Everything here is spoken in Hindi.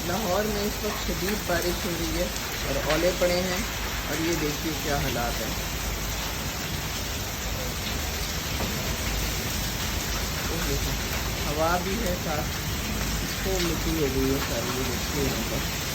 लाहौर में इस वक्त शदीद बारिश हो रही है और ओले पड़े हैं और ये देखिए क्या हालात हैं। हवा भी है साथ, इसको मिट्टी हो गई है सारी, ये देखिए यहाँ पर।